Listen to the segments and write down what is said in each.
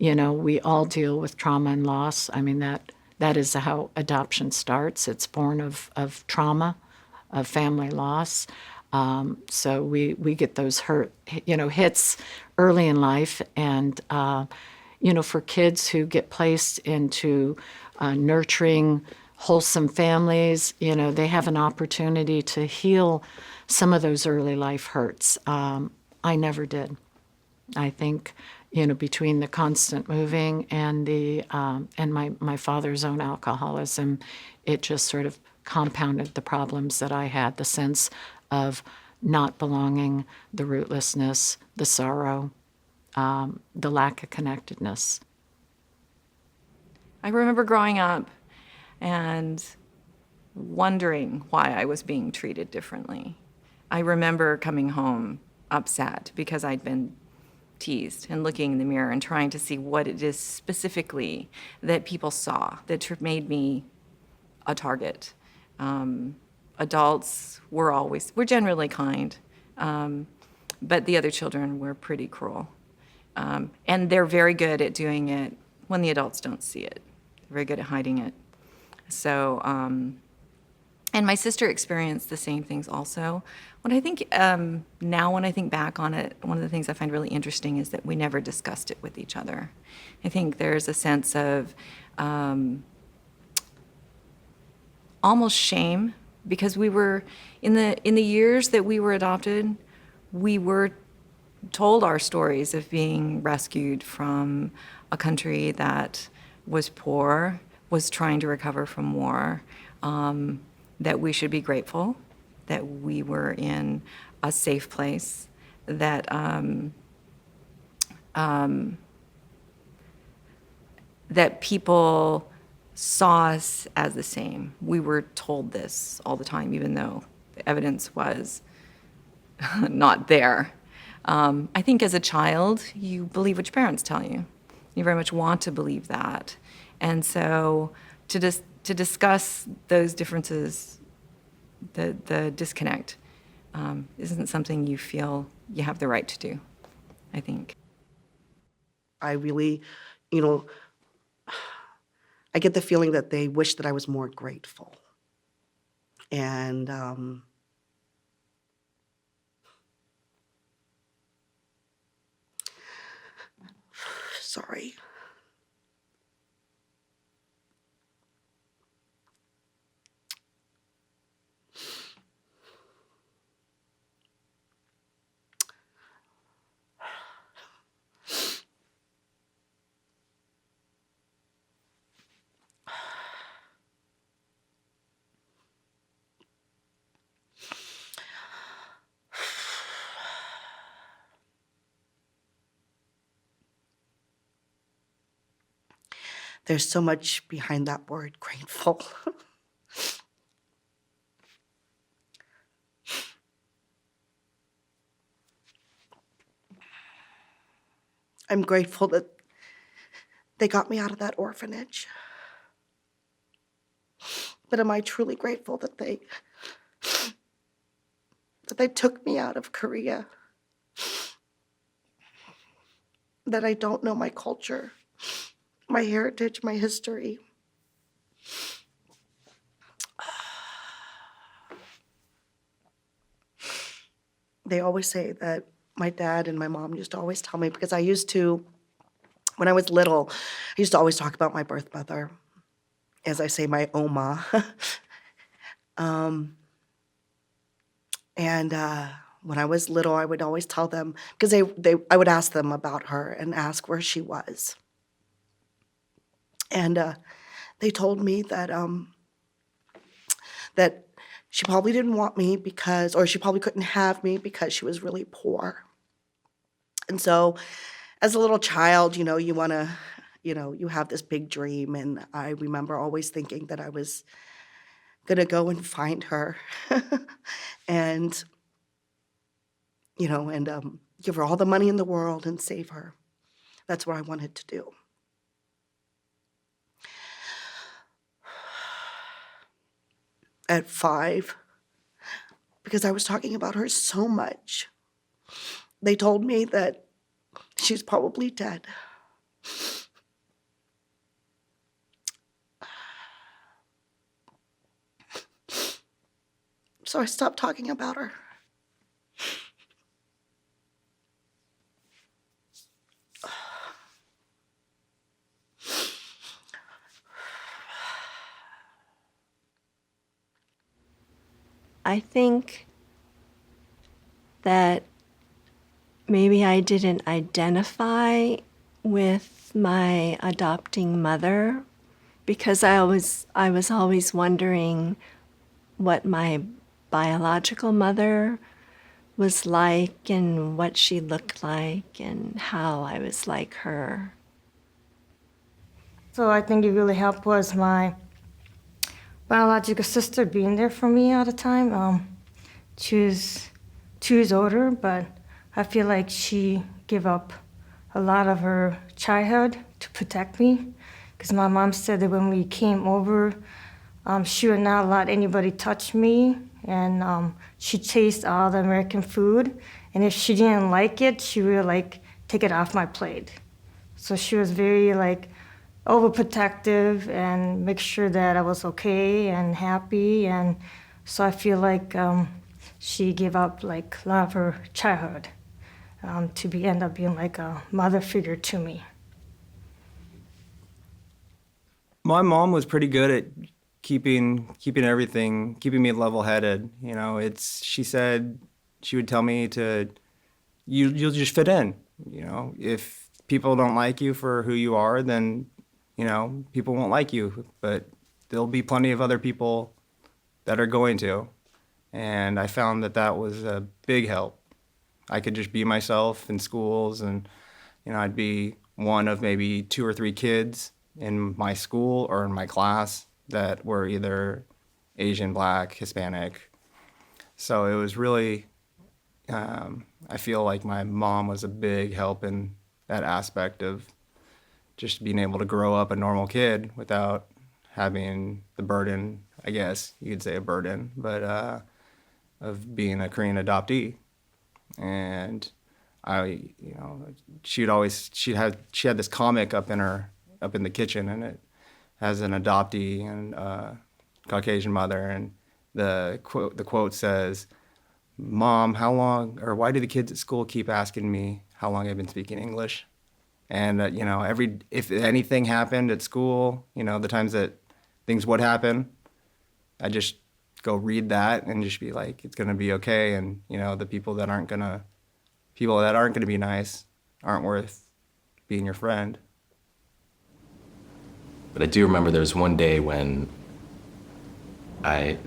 We all deal with trauma and loss. I mean, that is how adoption starts. It's born of trauma, of family loss. So we get those hits early in life. And, for kids who get placed into nurturing, wholesome families, they have an opportunity to heal some of those early life hurts. I never did. I think, between the constant moving and my father's own alcoholism, it just sort of compounded the problems that I had, the sense of not belonging, the rootlessness, the sorrow, the lack of connectedness. I remember growing up and wondering why I was being treated differently. I remember coming home upset because I'd been teased and looking in the mirror and trying to see what it is specifically that people saw that made me a target. Adults were generally kind, but the other children were pretty cruel. And they're very good at doing it when the adults don't see it. They're very good at hiding it. So, and my sister experienced the same things also. What I think now, when I think back on it, one of the things I find really interesting is that we never discussed it with each other. I think there's a sense of almost shame, because we were in the years that we were adopted, we were told our stories of being rescued from a country that was poor, was trying to recover from war, that we should be grateful that we were in a safe place, that that people saw us as the same. We were told this all the time, even though the evidence was not there. I think as a child, you believe what your parents tell you. You very much want to believe that. And so to discuss those differences, the disconnect, isn't something you feel you have the right to do, I think. I really, I get the feeling that they wish that I was more grateful. And sorry. There's so much behind that word, grateful. I'm grateful that they got me out of that orphanage. But am I truly grateful that they took me out of Korea? That I don't know my culture, my heritage, my history. They always say that my dad and my mom used to always tell me, because I used to, when I was little, I used to always talk about my birth mother, as I say, my Oma. When I was little, I would always tell them, because I would ask them about her and ask where she was. And they told me that that she probably didn't want me because, or she probably couldn't have me because she was really poor. And so as a little child, you want to, you have this big dream. And I remember always thinking that I was going to go and find her and, give her all the money in the world and save her. That's what I wanted to do. At 5, because I was talking about her so much, they told me that she's probably dead. So I stopped talking about her. I think that maybe I didn't identify with my adopting mother because I was always wondering what my biological mother was like and what she looked like and how I was like her. So I think it really helped was my biological sister being there for me all the time. She was 2 years older, but I feel like she gave up a lot of her childhood to protect me. Because my mom said that when we came over, she would not let anybody touch me, and she tasted all the American food. And if she didn't like it, she would like take it off my plate. So she was very like overprotective and make sure that I was okay and happy. And so I feel like she gave up like a lot of her childhood to end up being like a mother figure to me. My mom was pretty good at keeping everything, keeping me level-headed. You know, she said she would tell me to you'll just fit in. You know, if people don't like you for who you are, then you know people won't like you. But there'll be plenty of other people that are going to, and I found that was a big help. I could just be myself in schools, and you know, I'd be one of maybe 2 or 3 kids in my school or in my class that were either Asian, Black, Hispanic. So it was really, I feel like my mom was a big help in that aspect of just being able to grow up a normal kid without having the burden, I guess you could say a burden, but of being a Korean adoptee. And you know, she had this comic up in the kitchen, and it has an adoptee and Caucasian mother, and the quote says, "Mom, why do the kids at school keep asking me how long I've been speaking English?" And you know, if anything happened at school, you know, the times that things would happen, I just go read that and just be like, it's gonna be okay. And you know, the people that aren't gonna be nice aren't worth being your friend. But I do remember there was one day when I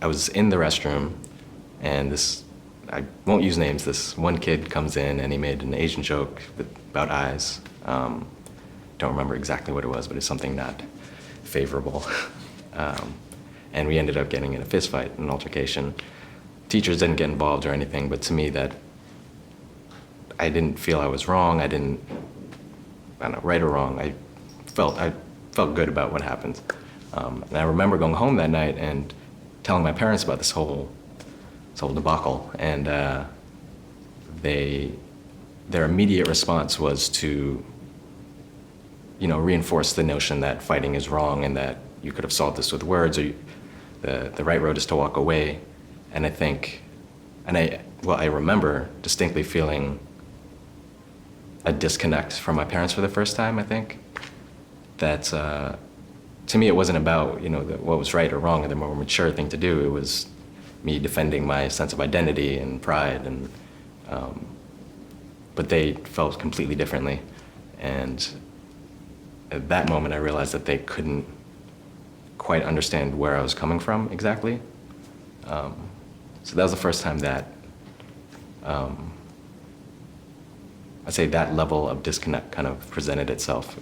was in the restroom, and I won't use names, this one kid comes in and he made an Asian joke about eyes. Don't remember exactly what it was, but it's something not favorable. And we ended up getting in a fist fight, an altercation. Teachers didn't get involved or anything, but to me I didn't feel I was wrong. I don't know, right or wrong. I felt good about what happened. And I remember going home that night and telling my parents about this whole debacle. And their immediate response was to, you know, reinforce the notion that fighting is wrong and that you could have solved this with words, or the right road is to walk away. And I remember distinctly feeling a disconnect from my parents for the first time, I think. That, to me, it wasn't about, you know, what was right or wrong, or the more mature thing to do. It was me defending my sense of identity and pride, and but they felt completely differently. And at that moment, I realized that they couldn't quite understand where I was coming from exactly. So that was the first time that I'd say that level of disconnect kind of presented itself.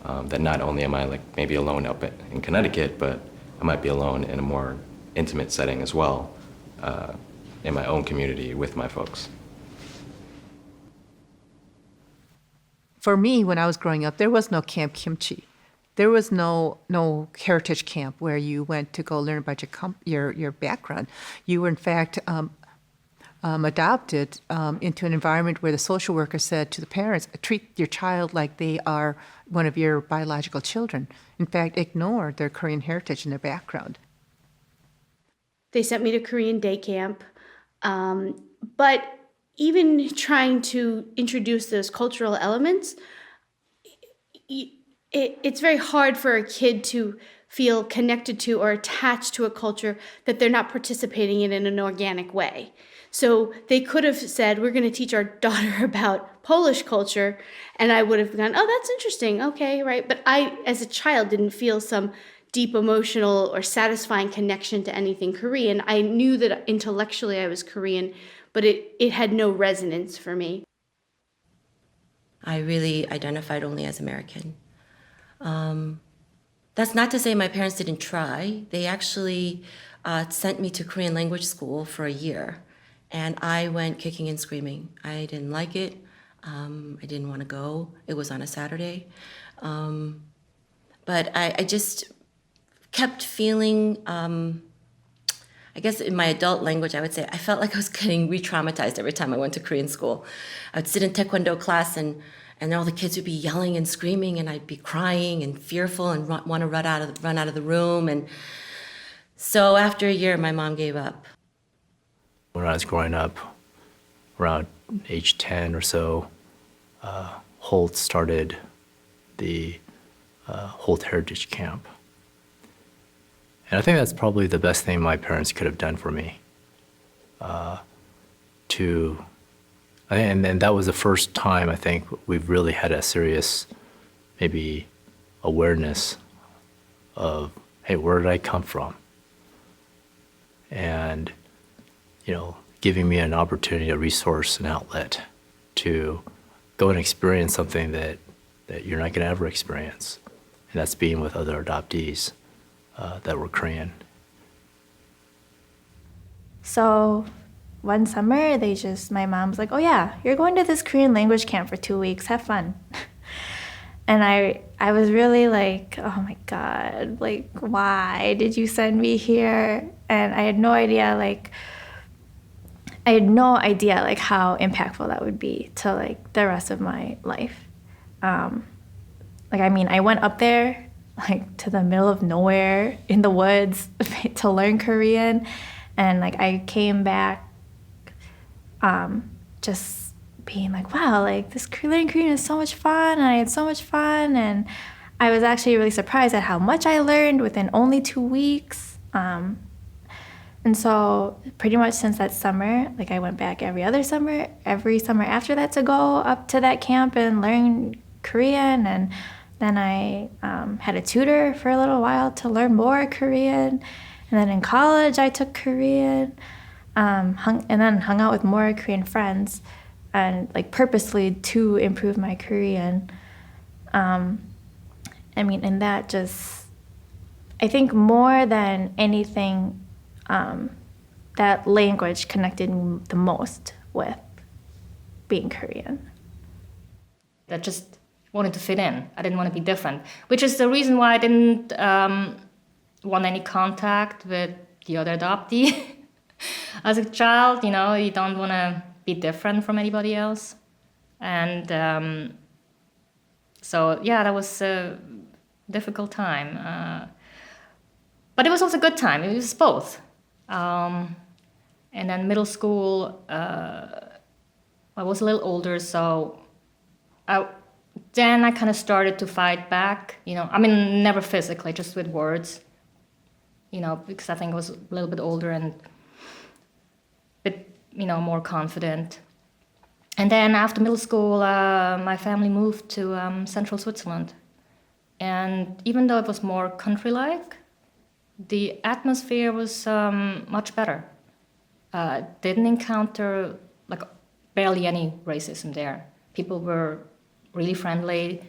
That not only am I like maybe alone up in Connecticut, but I might be alone in a more intimate setting as well, in my own community with my folks. For me, when I was growing up, there was no Camp Kimchi. There was no heritage camp where you went to go learn about your background. You were, in fact, adopted into an environment where the social worker said to the parents, treat your child like they are one of your biological children. In fact, ignore their Korean heritage and their background. They sent me to Korean day camp. But even trying to introduce those cultural elements, it's very hard for a kid to feel connected to or attached to a culture that they're not participating in an organic way. So they could have said, we're going to teach our daughter about Polish culture, and I would have gone, oh, that's interesting, okay, right? But I, as a child, didn't feel some deep emotional or satisfying connection to anything Korean. I knew that intellectually I was Korean, but it had no resonance for me. I really identified only as American. That's not to say my parents didn't try. They actually sent me to Korean language school for a year, and I went kicking and screaming. I didn't like it. I didn't want to go. It was on a Saturday. But I just kept feeling, I guess in my adult language, I would say, I felt like I was getting re-traumatized every time I went to Korean school. I would sit in Taekwondo class and all the kids would be yelling and screaming, and I'd be crying and fearful and want to run out of the room. And so after a year, my mom gave up. When I was growing up, around age 10 or so, Holt started the Holt Heritage Camp. And I think that's probably the best thing my parents could have done for me. And that was the first time I think we've really had a serious, maybe, awareness of, hey, where did I come from? And, giving me an opportunity, a resource, an outlet to go and experience something that you're not going to ever experience. And that's being with other adoptees that were Korean. So one summer, my mom's like, oh yeah, you're going to this Korean language camp for 2 weeks, have fun. And I was really like, oh my God, like, why did you send me here? And I had no idea, how impactful that would be to the rest of my life. I went up there to the middle of nowhere in the woods to learn Korean, and I came back just being wow, this learning Korean is so much fun, and I had so much fun, and I was actually really surprised at how much I learned within only 2 weeks. And so pretty much since that summer, I went back every summer after that to go up to that camp and learn Korean. And then I had a tutor for a little while to learn more Korean. And then in college, I took Korean, hung out with more Korean friends, and purposely to improve my Korean. And that just, I think more than anything, that language connected me the most with being Korean. I just wanted to fit in. I didn't want to be different, which is the reason why I didn't want any contact with the other adoptee. As a child, you don't want to be different from anybody else. And so, yeah, that was a difficult time. But it was also a good time. It was both. And then middle school, I was a little older, so then I kind of started to fight back. Never physically, just with words. Because I think I was a little bit older and a bit, more confident. And then after middle school, my family moved to central Switzerland. And even though it was more country-like, the atmosphere was much better. Didn't encounter barely any racism there. People were really friendly.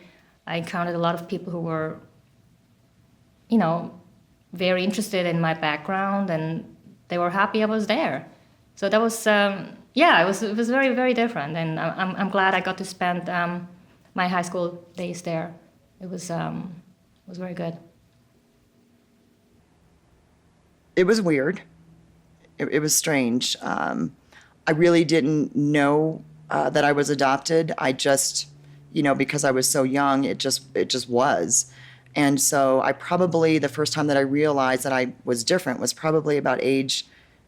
I encountered a lot of people who were, very interested in my background, and they were happy I was there. So that was, it was very, very different. And I'm glad I got to spend my high school days there. It was very good. It was weird. It was strange. I I really didn't know that I was adopted. I just, because I was so young, it just was. And so I probably, the first time that I realized that I was different was probably about age,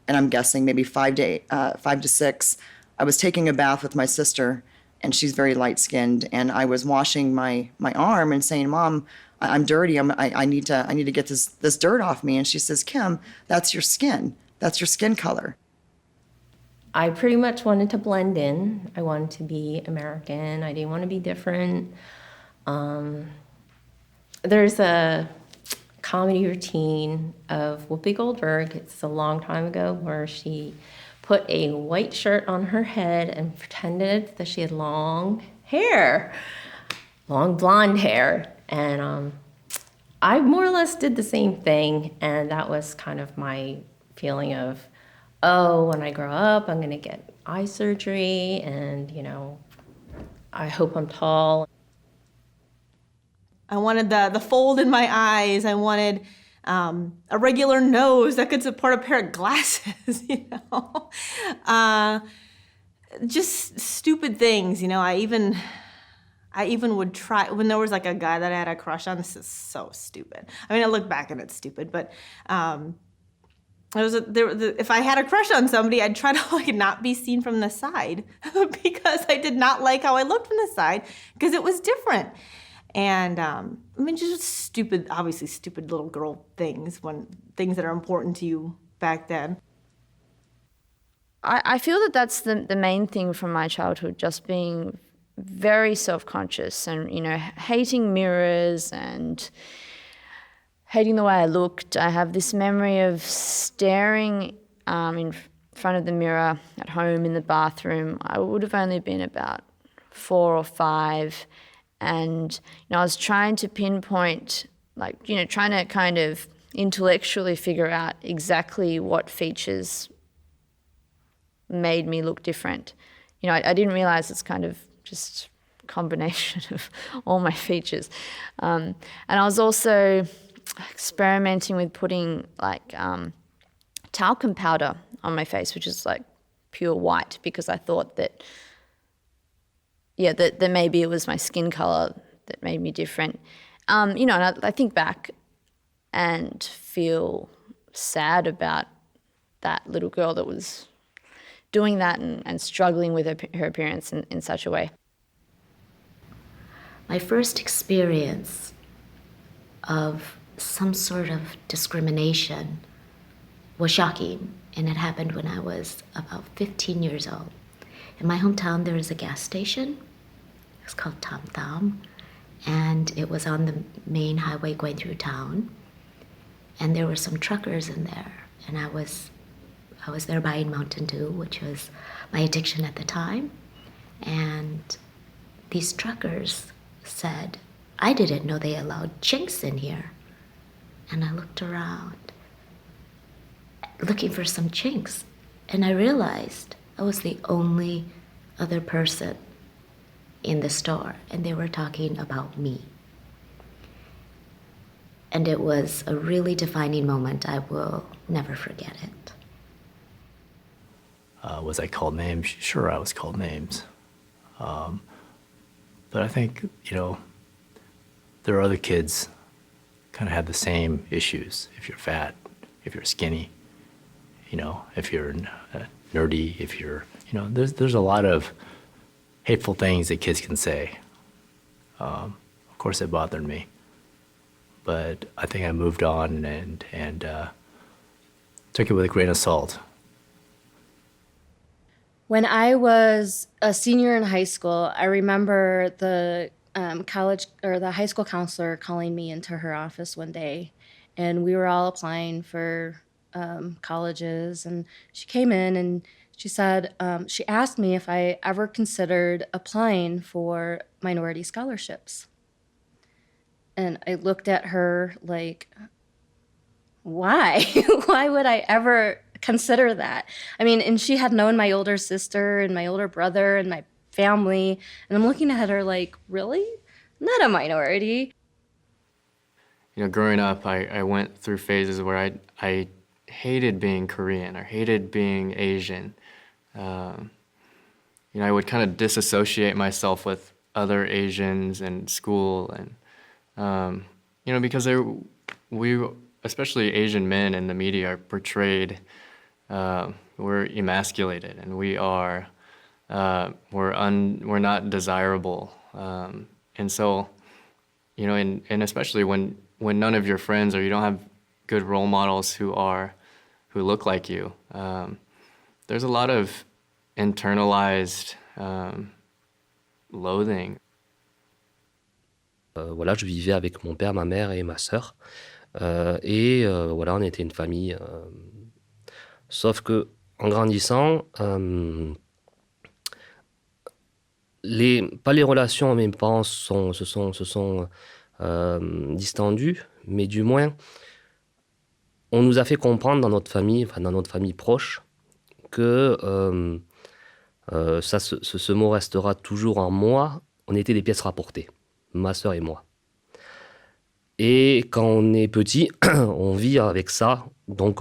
and I'm guessing maybe 5 to 6. I was taking a bath with my sister, and she's very light-skinned, and I was washing my arm and saying, "Mom, I'm dirty. I need to get this dirt off me." And she says, "Kim, that's your skin. That's your skin color." I pretty much wanted to blend in. I wanted to be American. I didn't want to be different. There's a comedy routine of Whoopi Goldberg. It's a long time ago where she put a white shirt on her head and pretended that she had long hair, long blonde hair. And I more or less did the same thing. And that was kind of my feeling of, oh, when I grow up, I'm going to get eye surgery and, I hope I'm tall. I wanted the fold in my eyes. I wanted a regular nose that could support a pair of glasses, just stupid things, I even would try, when there was like a guy that I had a crush on. This is so stupid. I mean, I look back and it's stupid, but if I had a crush on somebody, I'd try to not be seen from the side because I did not like how I looked from the side because it was different. And just stupid, obviously stupid little girl things that are important to you back then. I feel that that's the main thing from my childhood, just being very self-conscious and, hating mirrors and hating the way I looked. I have this memory of staring in front of the mirror at home in the bathroom. I would have only been about 4 or 5. And, I was trying to pinpoint, trying to kind of intellectually figure out exactly what features made me look different. I didn't realize it's kind of just a combination of all my features. And I was also experimenting with putting, talcum powder on my face, which is, pure white, because I thought that that maybe it was my skin color that made me different. And I think back and feel sad about that little girl that was doing that and struggling with her appearance in such a way. My first experience of some sort of discrimination was shocking, and it happened when I was about 15 years old. In my hometown, there is a gas station. It's called Tom Thum, and it was on the main highway going through town. And there were some truckers in there, and I was there buying Mountain Dew, which was my addiction at the time. And these truckers said, "I didn't know they allowed chinks in here." And I looked around, looking for some chinks, and I realized I was the only other person in the store, and they were talking about me. And it was a really defining moment. I will never forget it. Was I called names? Sure, I was called names. But I think, there are other kids kind of have the same issues. If you're fat, if you're skinny, if you're nerdy, if you're, there's a lot of hateful things that kids can say. Of course, it bothered me. But I think I moved on and took it with a grain of salt. When I was a senior in high school, I remember the college or the high school counselor calling me into her office one day, and we were all applying for colleges, and she came in and she said, she asked me if I ever considered applying for minority scholarships. And I looked at her like, why? Why would I ever consider that? I mean, and she had known my older sister and my older brother and my family, and I'm looking at her like, really? I'm not a minority. Growing up, I went through phases where I hated being Korean or hated being Asian. You know, I would kind of disassociate myself with other Asians in school, and you know, because we, especially Asian men in the media, are portrayed, we're emasculated, and we're not desirable, and so, you know, and especially when none of your friends, or you don't have good role models who look like you, there's a lot of internalized loathing. Voilà, je vivais avec mon père, ma mère et ma sœur. Voilà, on était une famille. Sauf que en grandissant, pas les relations avec mes parents se sont distendues, mais du moins, on nous a fait comprendre dans notre famille, enfin dans notre famille proche, que ce mot restera toujours en moi. On était des pièces rapportées, ma sœur et moi. Et quand on est petit, on vit avec ça. Donc,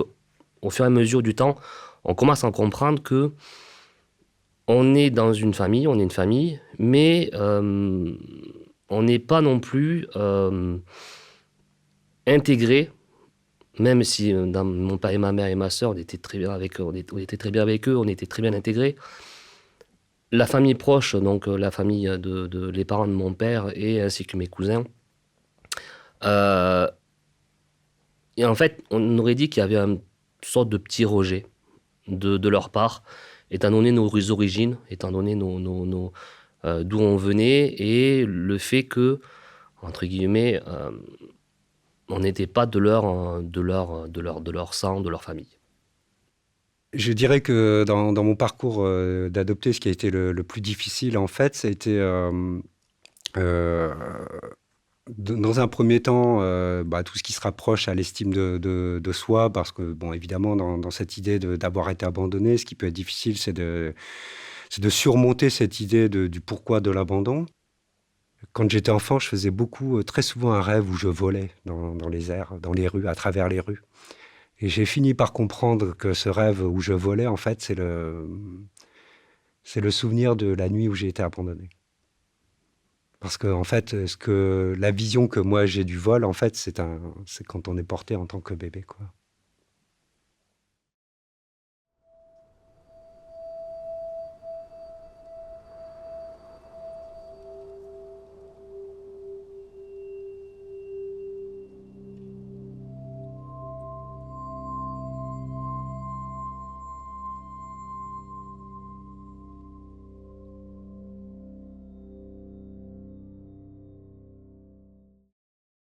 au fur et à mesure du temps, on commence à comprendre que on est dans une famille, on est une famille, mais on n'est pas non plus intégré, même si dans mon père et ma mère et ma sœur, on était très bien avec eux, on était très bien avec eux, on était très bien intégrés. La famille proche, donc la famille les parents de mon père et ainsi que mes cousins, et en fait, on aurait dit qu'il y avait une sorte de petit rejet de leur part, étant donné nos origines, étant donné d'où on venait, et le fait que, entre guillemets, on n'était pas de leur sang, de leur famille. Je dirais que dans mon parcours d'adopter, ce qui a été le plus difficile, en fait, ça a été, dans un premier temps, tout ce qui se rapproche à l'estime de soi, parce que, bon, évidemment, dans cette idée d'avoir été abandonné, ce qui peut être difficile, c'est de surmonter cette idée du pourquoi de l'abandon. Quand j'étais enfant, je faisais très souvent un rêve où je volais dans les airs, dans les rues, à travers les rues. Et j'ai fini par comprendre que ce rêve où je volais, en fait, c'est le souvenir de la nuit où j'ai été abandonné. Parce que, en fait, la vision que moi j'ai du vol, en fait, c'est quand on est porté en tant que bébé, quoi.